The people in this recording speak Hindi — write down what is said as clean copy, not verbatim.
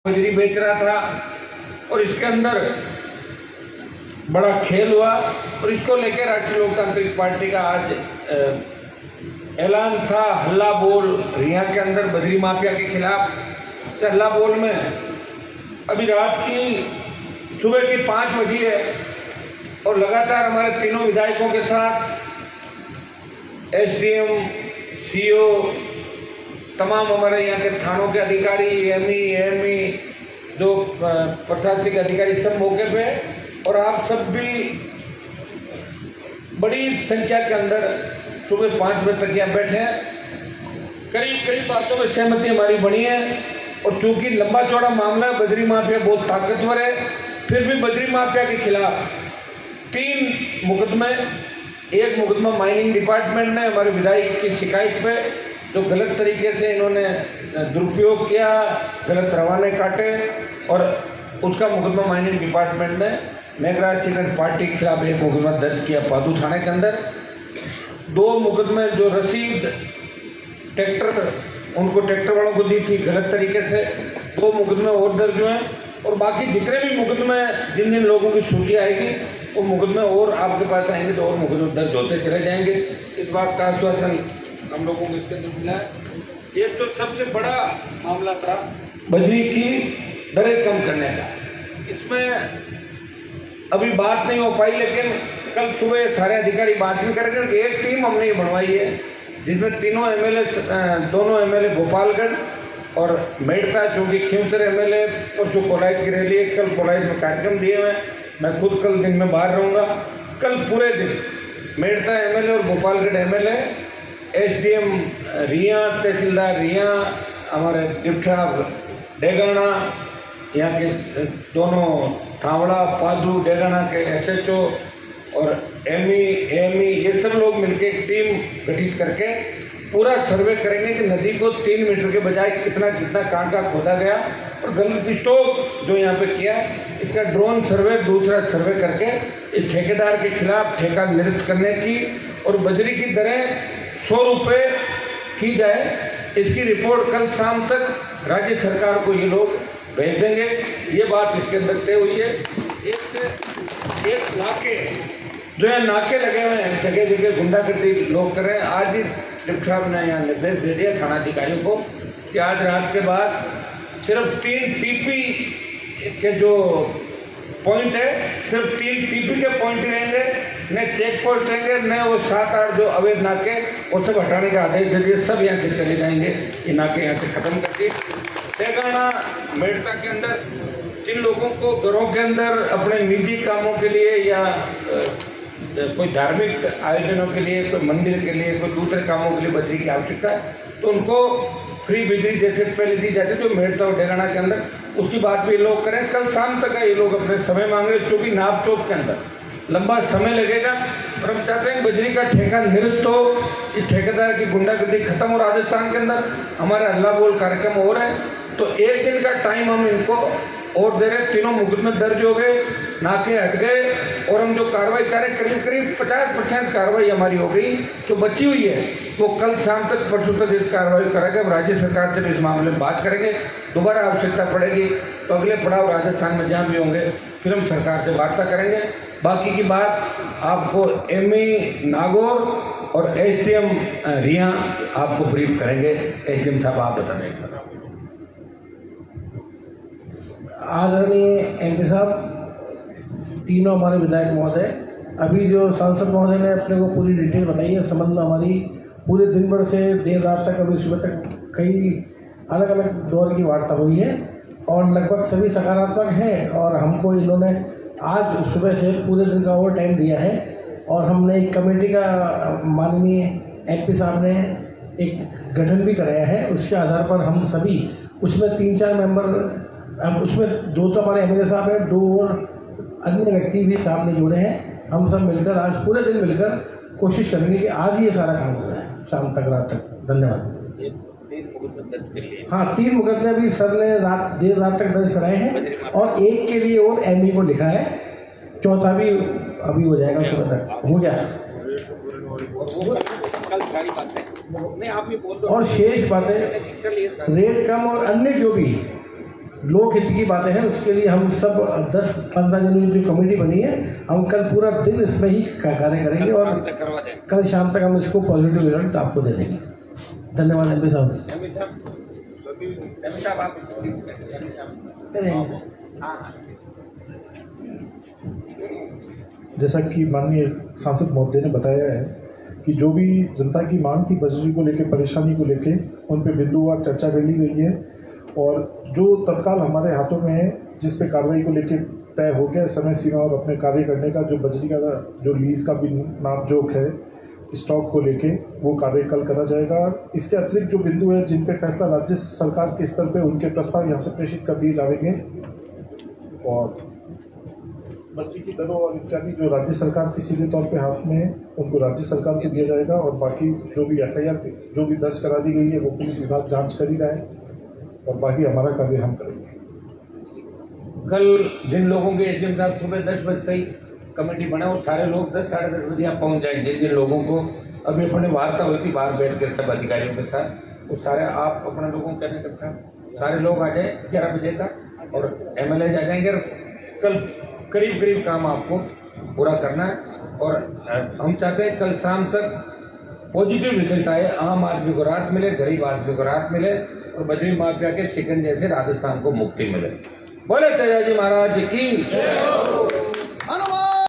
बजरी बेच रहा था और इसके अंदर बड़ा खेल हुआ और इसको लेकर राष्ट्रीय लोकतांत्रिक पार्टी का आज ऐलान था हल्ला बोल रिया के अंदर बजरी माफिया के खिलाफ। हल्ला बोल में अभी रात की सुबह की 5 बजी है और लगातार हमारे तीनों विधायकों के साथ एसडीएम, सीओ, तमाम हमारे यहाँ के थानों के अधिकारी, एमई, जो प्रशासनिक अधिकारी सब मौके पे और आप सब भी बड़ी संख्या के अंदर सुबह 5 बजे तक यहाँ बैठे हैं। करीब बातों में सहमति हमारी बनी है और चूंकि लंबा चौड़ा मामला है, बजरी माफिया बहुत ताकतवर है, फिर भी बजरी माफिया के खिलाफ 3 मुकदमे, एक मुकदमा माइनिंग डिपार्टमेंट ने हमारे विधायक की शिकायत पे जो गलत तरीके से इन्होंने दुरुपयोग किया, गलत रवाने काटे और उसका मुकदमा माइनिंग डिपार्टमेंट ने मेघराज सीमेंट पार्टी के खिलाफ एक मुकदमा दर्ज किया पादू थाने के अंदर। 2 मुकदमे जो रसीद ट्रैक्टर उनको ट्रैक्टर वालों को दी थी गलत तरीके से, 2 मुकदमे और दर्ज हुए और बाकी जितने भी मुकदमे जिन जिन लोगों की सूची आएगी वो मुकदमे और आपके पास आएंगे तो और मुकदमे दर्ज होते चले जाएंगे। इस बात का आश्वासन हम लोगों को इसके अंदर मिला है। एक तो सबसे बड़ा मामला था बजरी की दरें कम करने का, इसमें अभी बात नहीं हो पाई, लेकिन कल सुबह सारे अधिकारी बात भी करेंगे। एक टीम हमने ये बनवाई है जिसमें तीनों एमएलए, दोनों एमएलए गोपालगढ़ और मेड़ता, चूंकि खींवसर एमएलए और जो कोलाइट की रैली है, कल कोलाइट में कार्यक्रम दिए हुए, मैं खुद कल दिन में बाहर रहूँगा। कल पूरे दिन मेड़ता एमएलए और गोपालगढ़ एमएलए, एसडीएम रिया, तहसीलदार रिया, हमारे डिप्टी डेगाना, यहाँ के दोनों थावड़ा, पादू, डेगाना के एसएचओ और एमई, ये सब लोग मिलकर एक टीम गठित करके पूरा सर्वे करेंगे कि नदी को 3 मीटर के बजाय कितना कहाँ खोदा गया और गलत स्टॉक जो यहाँ पे किया, इसका ड्रोन सर्वे, दूसरा सर्वे करके इस ठेकेदार के खिलाफ ठेका निरस्त करने की और बजरी की दरें 100 रुपये की जाए, इसकी रिपोर्ट कल शाम तक राज्य सरकार को ये लोग भेज देंगे। ये बात इसके अंदर तय हुई है। एक नाके जो है, नाके लगे हुए हैं, जगह जगह गुंडागर्दी लोग कर रहे हैं। आज ही डिप्टी साहब ने यहाँ निर्देश दे दिया थाना अधिकारियों को कि आज रात के बाद सिर्फ 3 टीपी के जो पॉइंट है, सिर्फ 3 टीपी के पॉइंट ही रहेंगे, न चेक पोस्ट रहेंगे, न वो 7-8 जो अवैध नाके वो सब हटाने का आदेश दे दिए। सब यहाँ से चले जाएंगे, ये नाके यहाँ से खत्म कर दिए। तेलंगाना मेड़ता के अंदर जिन लोगों को घरों के अंदर अपने निजी कामों के लिए या कोई धार्मिक आयोजनों के लिए, कोई मंदिर के लिए, कोई दूसरे कामों के लिए बजरी की आवश्यकता है तो उनको फ्री बिजली जैसे पहले दी जाती है जो मेड़ता और डेगाना के अंदर, उसकी बात भी लोग करें। कल शाम तक ये लोग अपने समय मांगे, क्योंकि नाप चौक के अंदर लंबा समय लगेगा और हम चाहते हैं बजरी का ठेका निरस्त हो, इस ठेकेदार की गुंडागर्दी खत्म हो। राजस्थान के अंदर हमारा हल्ला बोल कार्यक्रम हो रहा है तो 1 दिन का टाइम हम इनको और दे रहे। 3 मुकदमे दर्ज हो गए, नाके हट गए और हम जो कार्रवाई करें करीब 50% कार्रवाई हमारी हो गई। जो बची हुई है वो कल शाम तक, परसों तक इस कार्रवाई करेंगे। हम राज्य सरकार से इस मामले में बात करेंगे, दोबारा आवश्यकता पड़ेगी तो अगले पड़ाव राजस्थान में जहाँ भी होंगे फिर हम सरकार से वार्ता करेंगे। बाकी की बात आपको एमई नागौर और एसडीएम रिया आपको ब्रीफ करेंगे। एसडीएम साहब आप बता देंगे। आदरणीय एमपी साहब, तीनों हमारे विधायक महोदय, अभी जो सांसद महोदय ने अपने को पूरी डिटेल बताई है, संबंध में हमारी पूरे दिन भर से देर रात तक, अभी सुबह तक कई अलग अलग दौर की वार्ता हुई है और लगभग सभी सकारात्मक हैं और हमको इन्होंने आज सुबह से पूरे दिन का ओवर टाइम दिया है और हमने एक कमेटी का माननीय एमपी साहब ने एक गठन भी कराया है। उसके आधार पर हम सभी, उसमें 3-4 मेंबर, उसमें 2 तो हमारे एमएलए साहब हैं, 2 और अन्य व्यक्ति भी साहब ने जोड़े हैं। हम सब मिलकर आज पूरे दिन मिलकर कोशिश करेंगे कि आज ये सारा काम हो जाए शाम तक, रात तक। धन्यवाद। 3 मुकदमे दर्ज कर लिए। हाँ, 3 मुकदमे भी सर ने देर रात तक दर्ज कराए हैं और एक के लिए और एमई को लिखा है, 4था भी अभी हो जाएगा, सुबह तक हो गया। कल सारी बातें नहीं आप भी बोल दो और शेष बातें रेट कम और अन्य जो भी लोक हित की बातें हैं, उसके लिए हम सब 10-15 जनों की जो कमेटी बनी है, हम कल पूरा दिन इसमें ही कार्य करेंगे और कल शाम तक हम इसको पॉजिटिव रिजल्ट आपको दे देंगे। धन्यवाद एमपी साहब। जैसा कि माननीय सांसद महोदय ने बताया है कि जो भी जनता की मांग थी बजरी को लेकर, परेशानी को लेकर, उन पे बिंदुवार चर्चा कर ली गई है और जो तत्काल हमारे हाथों में है, जिस पे कार्रवाई को लेकर तय हो गया समय सीमा और अपने कार्य करने का, जो बजरी का जो लीज का भी नापजोक है स्टॉक को लेके, वो कार्य कल करा जाएगा। इसके अतिरिक्त जो बिंदु है जिन पे फैसला राज्य सरकार के स्तर पे, उनके प्रस्ताव यहाँ से प्रेषित कर दिए जाएंगे और बजरी की दरों और इत्यादि जो राज्य सरकार के सीधे तौर पे हाथ में है, उनको राज्य सरकार को दिया जाएगा और बाकी जो भी FIR जो भी दर्ज करा दी गई है वो पुलिस विभाग जांच कर ही रहा है और बाकी हमारा कार्य हम करेंगे। कल जिन लोगों के एसडीएम साहब सुबह 10 बजे तक कमेटी बना, वो सारे लोग 10-10:30 बजे यहाँ पहुँच जाएंगे। जिन लोगों को अभी अपने वार्ता हुई थी बाहर बैठ कर सब अधिकारियों के साथ, वो सारे आप अपने लोगों को कहने करता सारे लोग आ जाए 11 बजे तक और MLA आ जाएंगे। कल करीब काम आपको पूरा करना है और हम चाहते हैं कल शाम तक पॉजिटिव रिजल्ट आए, आम आदमी को राहत मिले, गरीब आदमी को राहत मिले और बजरी माफिया के शिकंजे से राजस्थान को मुक्ति मिले। बोले तेजाजी महाराज की।